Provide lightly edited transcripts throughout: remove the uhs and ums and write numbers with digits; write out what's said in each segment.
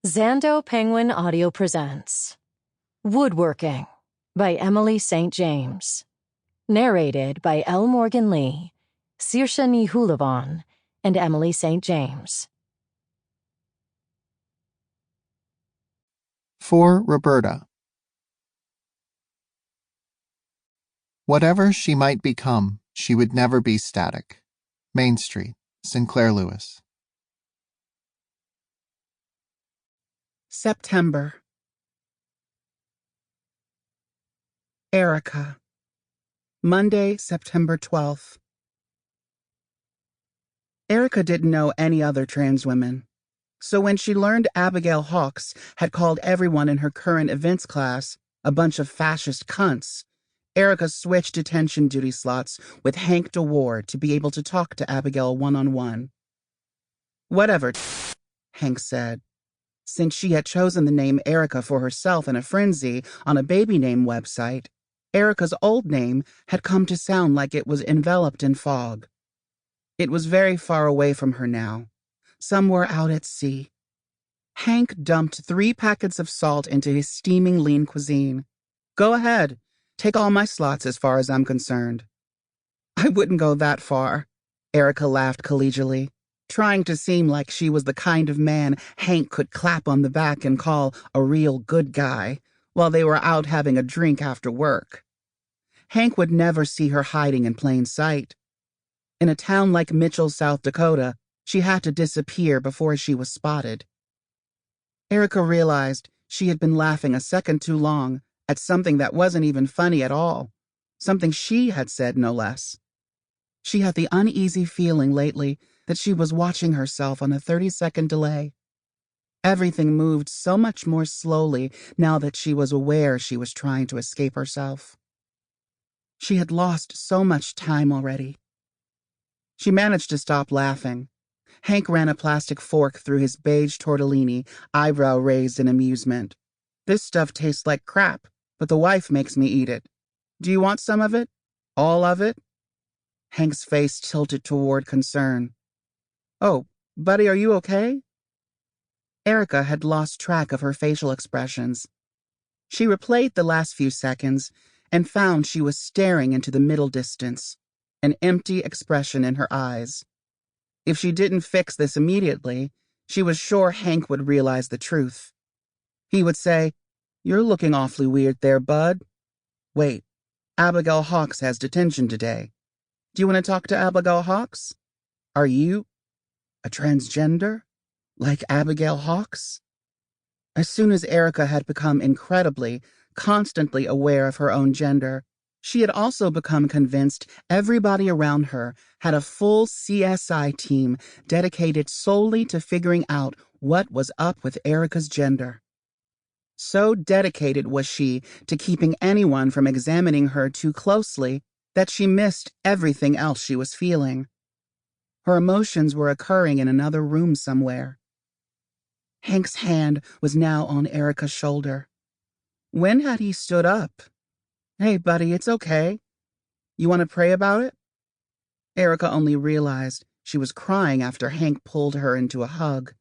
Zando Penguin Audio presents Woodworking by Emily St. James. Narrated by L. Morgan Lee, Saoirse Shúilleabháin, and Emily St. James. For Roberta. Whatever she might become, she would never be static. Main Street, Sinclair Lewis. September. Erica. Monday, September 12th. Erica didn't know any other trans women. So when she learned Abigail Hawkes had called everyone in her current events class a bunch of fascist cunts, Erica switched detention duty slots with Hank DeWard to be able to talk to Abigail one-on-one. Whatever, Hank said. Since she had chosen the name Erica for herself in a frenzy on a baby name website, Erica's old name had come to sound like it was enveloped in fog. It was very far away from her now, somewhere out at sea. Hank dumped 3 packets of salt into his steaming lean cuisine. Go ahead, take all my slots as far as I'm concerned. I wouldn't go that far, Erica laughed collegially, trying to seem like she was the kind of man Hank could clap on the back and call a real good guy while they were out having a drink after work. Hank would never see her hiding in plain sight. In a town like Mitchell, South Dakota, she had to disappear before she was spotted. Erica realized she had been laughing a second too long at something that wasn't even funny at all, something she had said, no less. She had the uneasy feeling lately that she was watching herself on a 30-second delay. Everything moved so much more slowly now that she was aware she was trying to escape herself. She had lost so much time already. She managed to stop laughing. Hank ran a plastic fork through his beige tortellini, eyebrow raised in amusement. This stuff tastes like crap, but the wife makes me eat it. Do you want some of it? All of it? Hank's face tilted toward concern. Oh, buddy, are you okay? Erica had lost track of her facial expressions. She replayed the last few seconds and found she was staring into the middle distance, an empty expression in her eyes. If she didn't fix this immediately, she was sure Hank would realize the truth. He would say, "You're looking awfully weird there, bud. Wait, Abigail Hawkes has detention today. Do you want to talk to Abigail Hawkes? Are you a transgender? Like Abigail Hawkes?" As soon as Erica had become incredibly, constantly aware of her own gender, she had also become convinced everybody around her had a full CSI team dedicated solely to figuring out what was up with Erica's gender. So dedicated was she to keeping anyone from examining her too closely that she missed everything else she was feeling. Her emotions were occurring in another room somewhere. Hank's hand was now on Erica's shoulder. When had he stood up? Hey, buddy, it's okay. You want to pray about it? Erica only realized she was crying after Hank pulled her into a hug,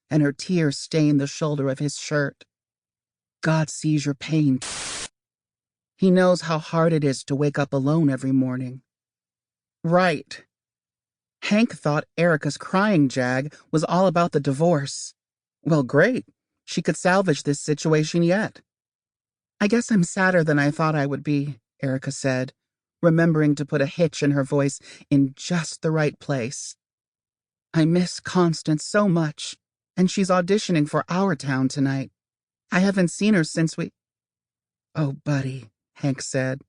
and her tears stained the shoulder of his shirt. God sees your pain. He knows how hard it is to wake up alone every morning. Right. Hank thought Erica's crying jag was all about the divorce. Well, great. She could salvage this situation yet. I guess I'm sadder than I thought I would be, Erica said, remembering to put a hitch in her voice in just the right place. I miss Constance so much, and she's auditioning for our town tonight. I haven't seen her since we... Oh, buddy, Hank said.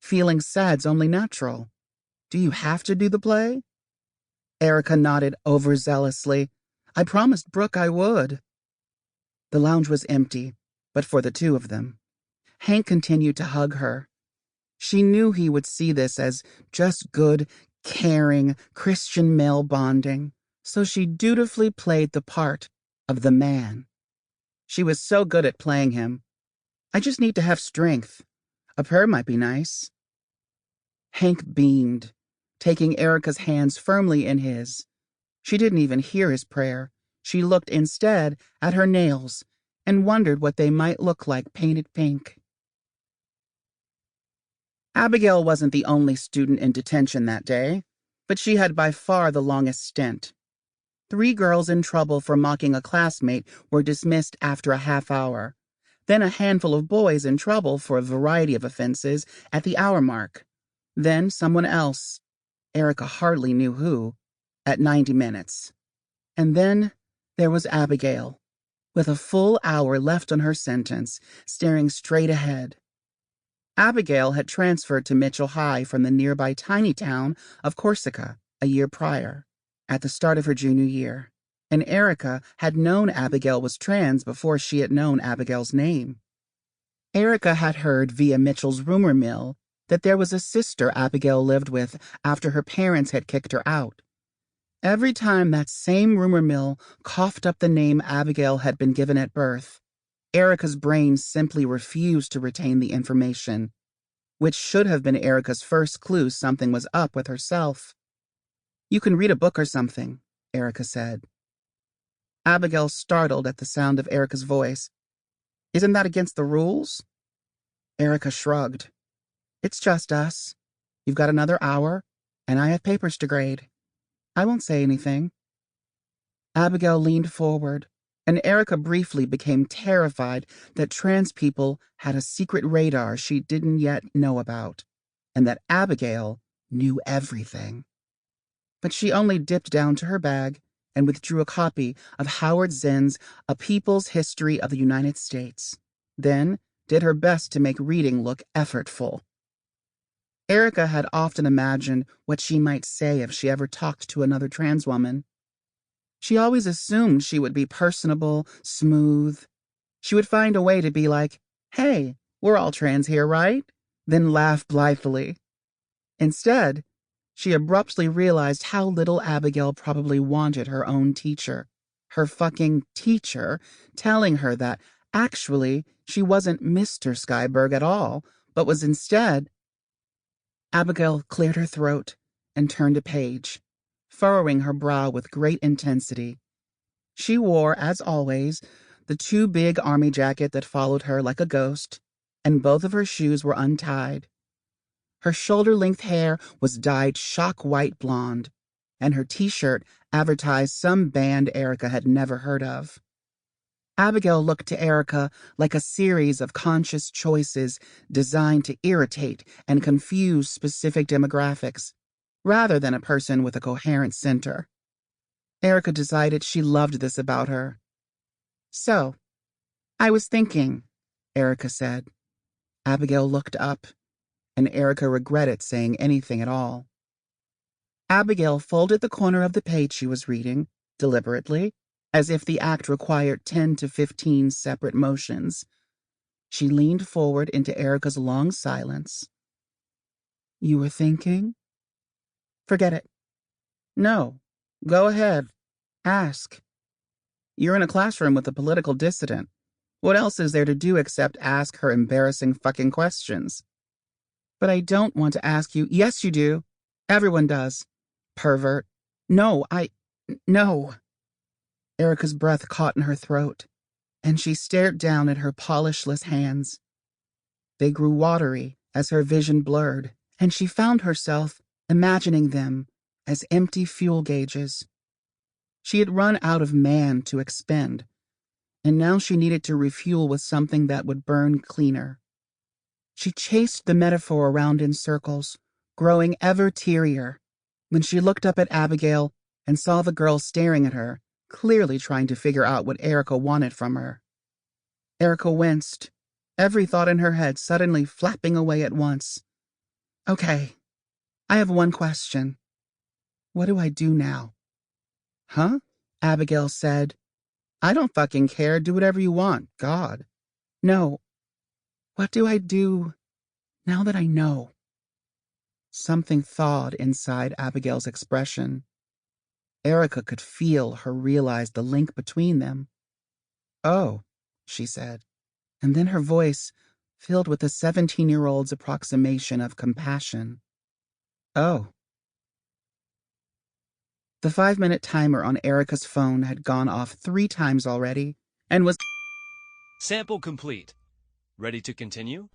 Feeling sad's only natural. Do you have to do the play? Erica nodded overzealously. I promised Brooke I would. The lounge was empty, but for the two of them. Hank continued to hug her. She knew he would see this as just good, caring, Christian male bonding, so she dutifully played the part of the man. She was so good at playing him. I just need to have strength. A prayer might be nice. Hank beamed, taking Erica's hands firmly in his. She didn't even hear his prayer. She looked instead at her nails and wondered what they might look like painted pink. Abigail wasn't the only student in detention that day, but she had by far the longest stint. 3 girls in trouble for mocking a classmate were dismissed after a half hour. Then a handful of boys in trouble for a variety of offenses at the hour mark. Then someone else, Erica hardly knew who, at 90 minutes. And then there was Abigail, with a full hour left on her sentence, staring straight ahead. Abigail had transferred to Mitchell High from the nearby tiny town of Corsica a year prior, at the start of her junior year, and Erica had known Abigail was trans before she had known Abigail's name. Erica had heard via Mitchell's rumor mill that there was a sister Abigail lived with after her parents had kicked her out. Every time that same rumor mill coughed up the name Abigail had been given at birth, Erica's brain simply refused to retain the information, which should have been Erica's first clue something was up with herself. "You can read a book or something," Erica said. Abigail startled at the sound of Erica's voice. "Isn't that against the rules?" Erica shrugged. "It's just us. You've got another hour, and I have papers to grade. I won't say anything." Abigail leaned forward, and Erica briefly became terrified that trans people had a secret radar she didn't yet know about, and that Abigail knew everything. But she only dipped down to her bag and withdrew a copy of Howard Zinn's A People's History of the United States, then did her best to make reading look effortful. Erica had often imagined what she might say if she ever talked to another trans woman. She always assumed she would be personable, smooth. She would find a way to be like, "Hey, we're all trans here, right?" Then laugh blithely. Instead, she abruptly realized how little Abigail probably wanted her own teacher, her fucking teacher, telling her that actually she wasn't Mr. Skyberg at all, but was instead. Abigail cleared her throat and turned a page, furrowing her brow with great intensity. She wore, as always, the 2 big army jacket that followed her like a ghost, and both of her shoes were untied. Her shoulder-length hair was dyed shock-white blonde, and her T-shirt advertised some band Erica had never heard of. Abigail looked to Erica like a series of conscious choices designed to irritate and confuse specific demographics, rather than a person with a coherent center. Erica decided she loved this about her. "So, I was thinking," Erica said. Abigail looked up, and Erica regretted saying anything at all. Abigail folded the corner of the page she was reading, deliberately, as if the act required 10 to 15 separate motions. She leaned forward into Erica's long silence. "You were thinking?" "Forget it." "No. Go ahead. Ask. You're in a classroom with a political dissident. What else is there to do except ask her embarrassing fucking questions?" "But I don't want to ask you." "Yes, you do. Everyone does. Pervert." "No, no." Erica's breath caught in her throat, and she stared down at her polishless hands. They grew watery as her vision blurred, and she found herself imagining them as empty fuel gauges. She had run out of man to expend, and now she needed to refuel with something that would burn cleaner. She chased the metaphor around in circles, growing ever tearier, when she looked up at Abigail and saw the girl staring at her, clearly trying to figure out what Erica wanted from her. Erica winced, every thought in her head suddenly flapping away at once. "Okay, I have one question. What do I do now?" "Huh?" Abigail said. "I don't fucking care. Do whatever you want. God." "No. What do I do now that I know?" Something thawed inside Abigail's expression. Erica could feel her realize the link between them. "Oh," she said, and then her voice filled with a 17-year-old's approximation of compassion. "Oh." The 5-minute timer on Erica's phone had gone off 3 times already and was... Sample complete. Ready to continue?